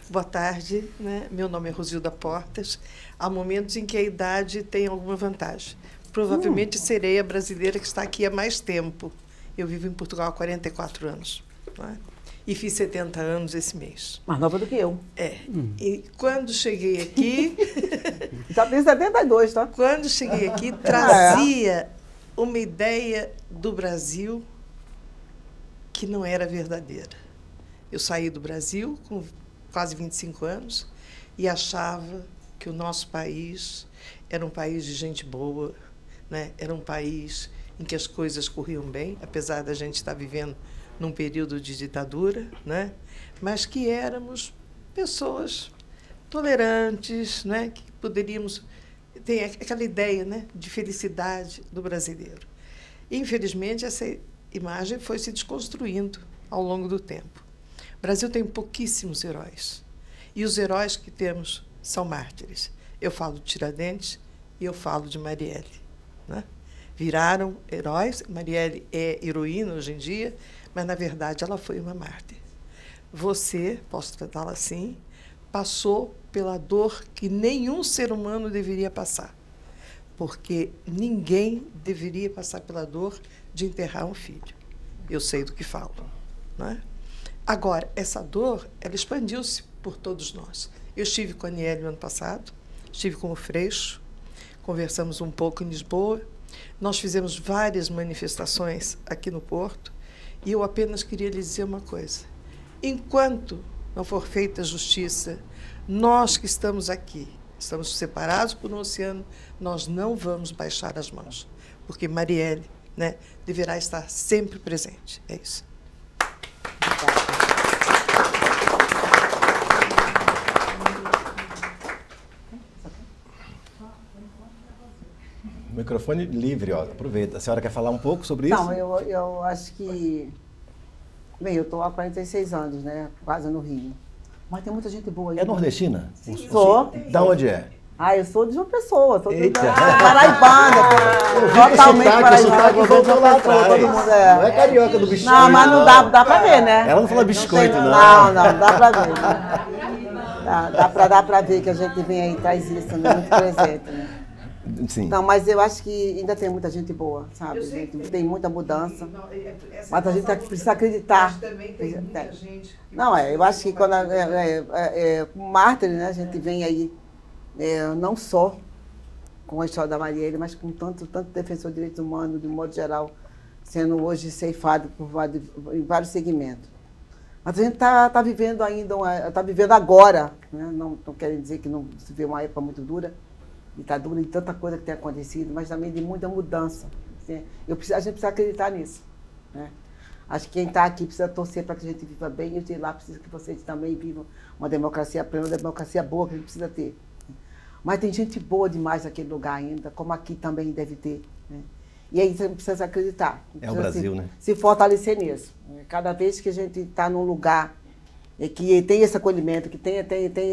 Boa tarde, né? Meu nome é Rosilda Portas. Há momentos em que a idade tem alguma vantagem. Provavelmente serei a brasileira que está aqui há mais tempo. Eu vivo em Portugal há 44 anos. Né? E fiz 70 anos esse mês. Mais nova do que eu. E quando cheguei aqui... Já tem 72, tá? Quando cheguei aqui, trazia uma ideia do Brasil que não era verdadeira. Eu saí do Brasil com quase 25 anos e achava que o nosso país era um país de gente boa, né? Era um país em que as coisas corriam bem, apesar da gente estar vivendo num período de ditadura, né? Mas que éramos pessoas tolerantes, né? Que poderíamos ter aquela ideia, né? De felicidade do brasileiro. Infelizmente, essa imagem foi se desconstruindo ao longo do tempo. O Brasil tem pouquíssimos heróis. E os heróis que temos são mártires. Eu falo de Tiradentes e eu falo de Marielle. Né? Viraram heróis. Marielle é heroína hoje em dia, mas, na verdade, ela foi uma mártir. Você, posso tratá-la assim, passou pela dor que nenhum ser humano deveria passar. Porque ninguém deveria passar pela dor de enterrar um filho. Eu sei do que falo. Né? Agora, essa dor, ela expandiu-se por todos nós. Eu estive com a Aniele no ano passado, estive com o Freixo, conversamos um pouco em Lisboa, nós fizemos várias manifestações aqui no Porto, e eu apenas queria lhe dizer uma coisa. Enquanto não for feita justiça, nós que estamos aqui, estamos separados por um oceano, nós não vamos baixar as mãos, porque Marielle, né, deverá estar sempre presente. É isso. Microfone livre, ó. Aproveita. A senhora quer falar um pouco sobre isso? Não, eu acho que... Bem, eu estou há 46 anos, né? Quase no Rio. Mas tem muita gente boa aí. É nordestina? Sim. Sou. Da onde é? Eu sou de uma pessoa. Sou Eita. Paraibana. Totalmente paraibana. Todo mundo é. Não é carioca do biscoito. Não, mas não dá pra ver, né? Ela não fala biscoito, não. Não, dá pra ver. Dá pra ver que a gente vem aí e traz isso, né? Muito presente, né? Sim. Não, mas eu acho que ainda tem muita gente boa, sabe? Tem muita mudança. Mas a gente precisa acreditar. Mas também tem muita gente. Não, eu acho que quando com mártir, né, a gente vem aí, não só com a história da Marielle, mas com tanto defensor de direitos humanos, de modo geral, sendo hoje ceifado em vários segmentos. Mas a gente está vivendo ainda, está vivendo agora, né? Não quero dizer que não se vê uma época muito dura, ditadura e tanta coisa que tem acontecido, mas também de muita mudança. A gente precisa acreditar nisso. Né? Acho que quem está aqui precisa torcer para que a gente viva bem, e de lá precisa que vocês também vivam uma democracia plena, uma democracia boa que a gente precisa ter. Mas tem gente boa demais naquele lugar ainda, como aqui também deve ter. Né? E aí você precisa acreditar. É o Brasil, né? Se fortalecer nisso. Cada vez que a gente está num lugar que tem esse acolhimento, que tem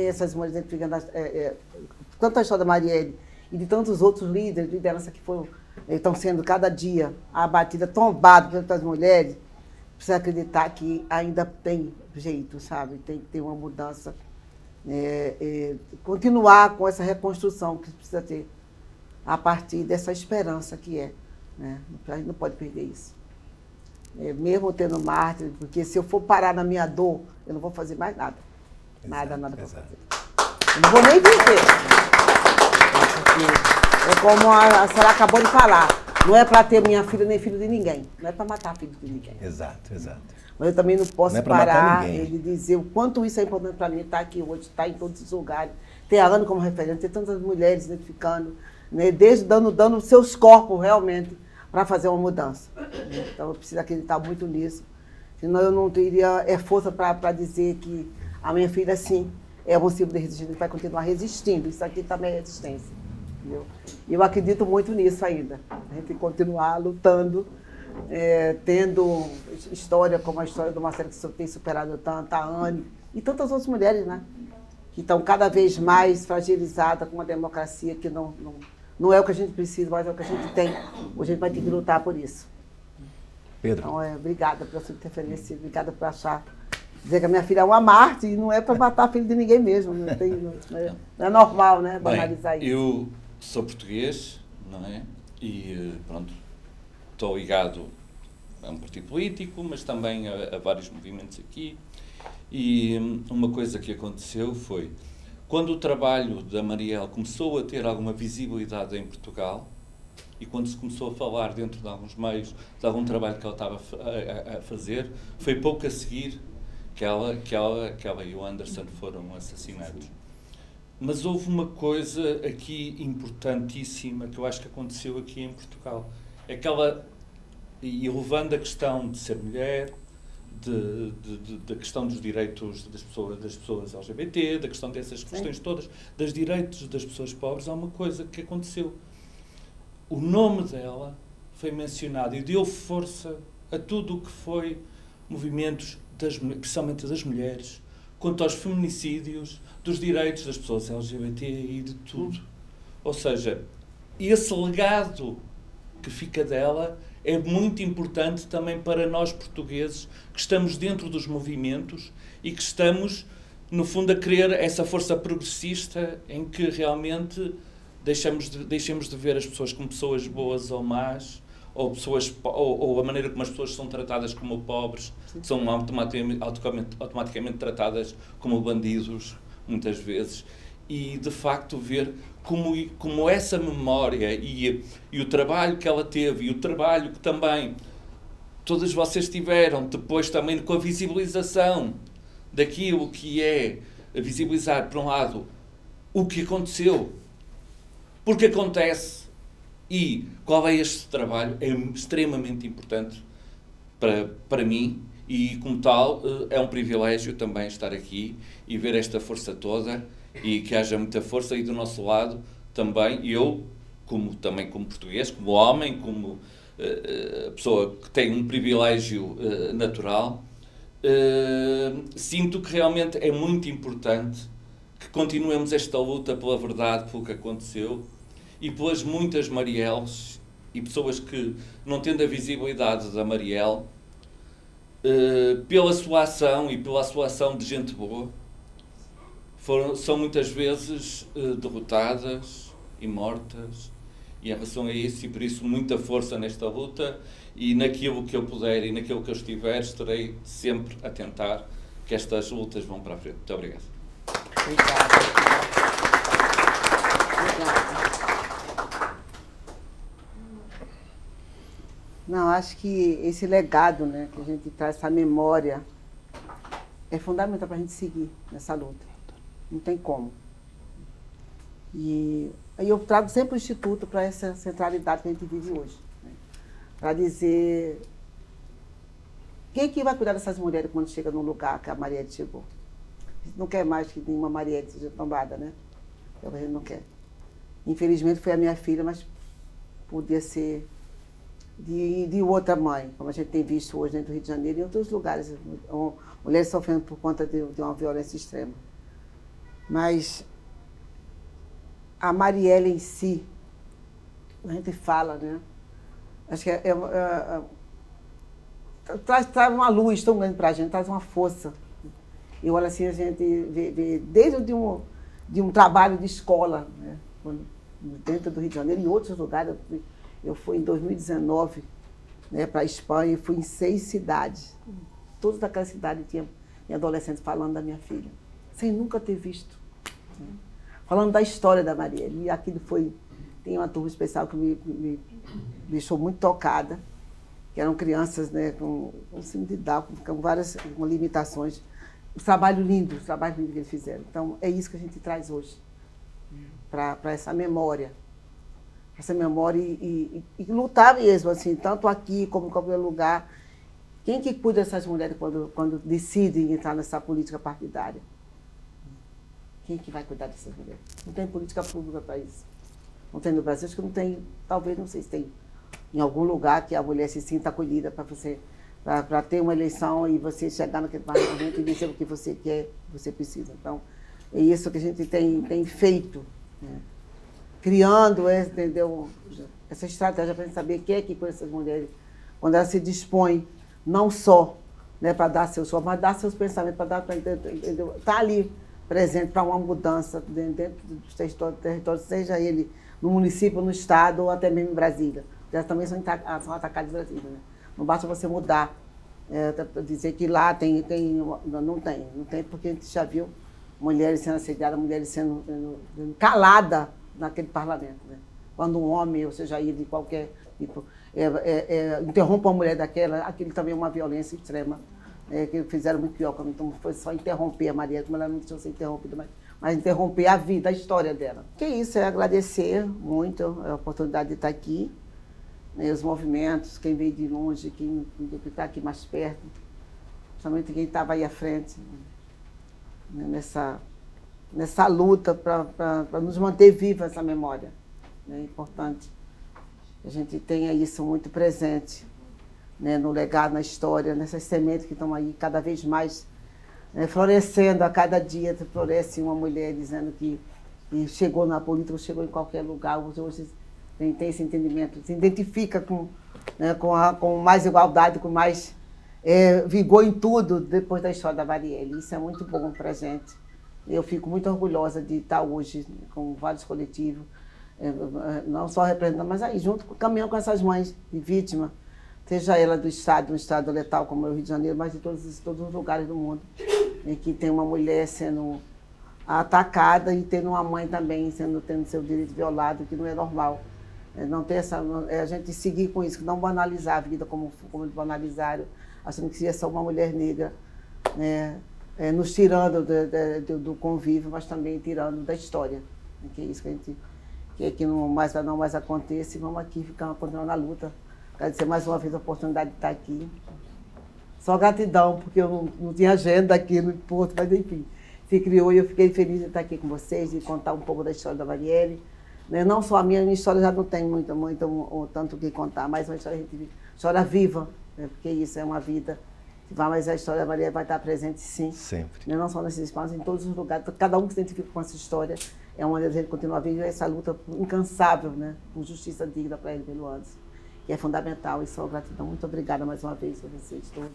essas mulheres identificando tanto a história da Marielle e de tantos outros líderes, liderança que foram estão sendo cada dia abatidas, tombadas por outras mulheres, precisa acreditar que ainda tem jeito, sabe? Tem que ter uma mudança. Continuar com essa reconstrução que precisa ter a partir dessa esperança que é. Né? A gente não pode perder isso. Mesmo tendo mártir, porque se eu for parar na minha dor, eu não vou fazer mais nada. Nada vou fazer. Eu não vou nem viver. É como a senhora acabou de falar. Não é para ter minha filha nem filho de ninguém. Não é para matar filho de ninguém. Exato. Mas eu também não posso Não é pra parar matar ninguém. de dizer o quanto isso é importante para mim, estar aqui hoje, estar em todos os lugares, ter a Ana como referente, ter tantas mulheres identificando, né, desde dando seus corpos realmente para fazer uma mudança. Então eu preciso acreditar muito nisso. Senão eu não teria força para dizer que a minha filha, sim, é um símbolo de resistência, a gente vai continuar resistindo. Isso aqui também é resistência. Entendeu? E eu acredito muito nisso ainda. A gente continuar lutando, tendo história como a história do Marcelo, que tem superado tanto, a Anne e tantas outras mulheres, né? Que estão cada vez mais fragilizadas com uma democracia que não é o que a gente precisa, mas é o que a gente tem. Hoje a gente vai ter que lutar por isso. Pedro. Então, obrigada pela sua interferência, obrigada por dizer que a minha filha é uma Marte e não é para matar filho de ninguém mesmo. Não é normal, né? Banalizar isso. Eu sou português, não é? E pronto, estou ligado a um partido político, mas também a vários movimentos aqui. E uma coisa que aconteceu foi, quando o trabalho da Marielle começou a ter alguma visibilidade em Portugal, e quando se começou a falar dentro de alguns meios de algum trabalho que ela estava a fazer, foi pouco a seguir que ela e o Anderson foram assassinados. Mas houve uma coisa aqui importantíssima que eu acho que aconteceu aqui em Portugal. E levando a questão de ser mulher, da questão dos direitos das pessoas LGBT, da questão dessas questões todas, dos direitos das pessoas pobres, há uma coisa que aconteceu. O nome dela foi mencionado e deu força a tudo o que foi movimentos, principalmente das mulheres, quanto aos feminicídios, dos direitos das pessoas LGBT e de tudo. Ou seja, esse legado que fica dela é muito importante também para nós portugueses que estamos dentro dos movimentos e que estamos, no fundo, a querer essa força progressista em que realmente deixemos de ver as pessoas como pessoas boas ou más, ou a maneira como as pessoas são tratadas como pobres, que são automaticamente tratadas como bandidos, muitas vezes, e de facto ver como essa memória e o trabalho que ela teve, e o trabalho que também todas vocês tiveram, depois também com a visibilização daquilo que é visibilizar, por um lado, o que aconteceu, porque acontece, e qual é este trabalho, é extremamente importante para mim, e como tal é um privilégio também estar aqui e ver esta força toda, e que haja muita força, e do nosso lado também, eu, também como português, como homem, como pessoa que tem um privilégio natural, sinto que realmente é muito importante que continuemos esta luta pela verdade, pelo que aconteceu, e pelas muitas Marielles e pessoas que, não tendo a visibilidade da Marielle, pela sua ação e pela sua ação de gente boa, são muitas vezes derrotadas e mortas, e em relação a isso, e por isso muita força nesta luta, e naquilo que eu puder e naquilo que eu estiver, estarei sempre a tentar que estas lutas vão para a frente. Muito obrigado. Não, acho que esse legado, né, que a gente traz, essa memória, é fundamental para a gente seguir nessa luta. Não tem como. E aí eu trago sempre o Instituto para essa centralidade que a gente vive hoje. Né? Para dizer quem que vai cuidar dessas mulheres quando chega num lugar que a Marielle chegou. A gente não quer mais que nenhuma Marielle seja tombada, né? A gente não quer. Infelizmente foi a minha filha, mas podia ser de outra mãe, como a gente tem visto hoje dentro do Rio de Janeiro e em outros lugares. Mulheres sofrendo por conta de uma violência extrema. Mas a Marielle em si, a gente fala, né? Acho que traz uma luz tão grande para a gente, traz uma força. Eu olho assim, a gente vê desde de um trabalho de escola, né? Dentro do Rio de Janeiro, em outros lugares. Eu fui em 2019, né, para a Espanha e fui em 6 cidades. Todas aquelas cidades tinham adolescentes falando da minha filha, sem nunca ter visto. Né? Falando da história da Marielle. E aquilo foi... Tem uma turma especial que me deixou muito tocada, que eram crianças, né, com síndrome de Down, com várias limitações. O trabalho lindo que eles fizeram. Então, é isso que a gente traz hoje, para essa memória. Essa memória e lutar mesmo, assim, tanto aqui como em qualquer lugar. Quem que cuida dessas mulheres quando decidem entrar nessa política partidária? Quem que vai cuidar dessas mulheres? Não tem política pública para isso. Não tem no Brasil, acho que não tem, talvez, não sei se tem em algum lugar que a mulher se sinta acolhida para ter uma eleição e você chegar naquele parlamento e dizer o que você quer, você precisa. Então, é isso que a gente tem feito, né? Criando, entendeu, essa estratégia para a gente saber quem é que cuida dessas mulheres, quando elas se dispõem, não só, né, para dar seus sonhos, mas dar seus pensamentos, para estar ali presente para uma mudança dentro dos territórios, seja ele no município, no estado ou até mesmo em Brasília. Elas também são atacadas em Brasília, né? Não basta você mudar, dizer que lá tem, não tem, porque a gente já viu mulheres sendo assediadas, mulheres sendo caladas naquele parlamento, né? Quando um homem, ou seja, ele de qualquer tipo, interrompe uma mulher daquela, aquilo também é uma violência extrema, que fizeram muito pior para mim. Então, foi só interromper a Maria, como ela não tinha sido interrompida, mas interromper a vida, a história dela. Que isso, é agradecer muito a oportunidade de estar aqui, né, os movimentos, quem veio de longe, quem está aqui mais perto, principalmente quem estava aí à frente, né, nessa luta para nos manter viva essa memória. É importante que a gente tenha isso muito presente, né, no legado, na história, nessas sementes que estão aí cada vez mais, né, florescendo. A cada dia floresce uma mulher dizendo que chegou na política, chegou em qualquer lugar, hoje tem esse entendimento, se identifica com mais igualdade, com mais vigor em tudo depois da história da Marielle. Isso é muito bom para a gente. Eu fico muito orgulhosa de estar hoje com vários coletivos, não só representando, mas aí junto, caminhando com essas mães de vítima, seja ela do estado, um estado letal como é o Rio de Janeiro, mas de todos os lugares do mundo, em que tem uma mulher sendo atacada e tendo uma mãe também tendo seu direito violado, que não é normal. Não ter a gente seguir com isso, não banalizar a vida como banalizaram, achando que é só uma mulher negra, né, nos tirando do convívio, mas também tirando da história. Que é isso que a gente quer que não mais aconteça, e vamos aqui continuar na luta. Agradecer mais uma vez a oportunidade de estar aqui. Só gratidão, porque eu não tinha agenda aqui no Porto, mas enfim, se criou e eu fiquei feliz de estar aqui com vocês, de contar um pouco da história da Marielle. Não só a minha história já não tem tanto o que contar, mas uma história viva, né? Porque isso é uma vida, mas a história da Marielle vai estar presente sim. Sempre. Não só nesses espaços, em todos os lugares. Cada um que se identifica com essa história é uma maneira de continuar vivendo essa luta incansável, né? Por justiça digna para ele, pelo Anderson, que é fundamental. E só gratidão. Muito obrigada mais uma vez a vocês todos.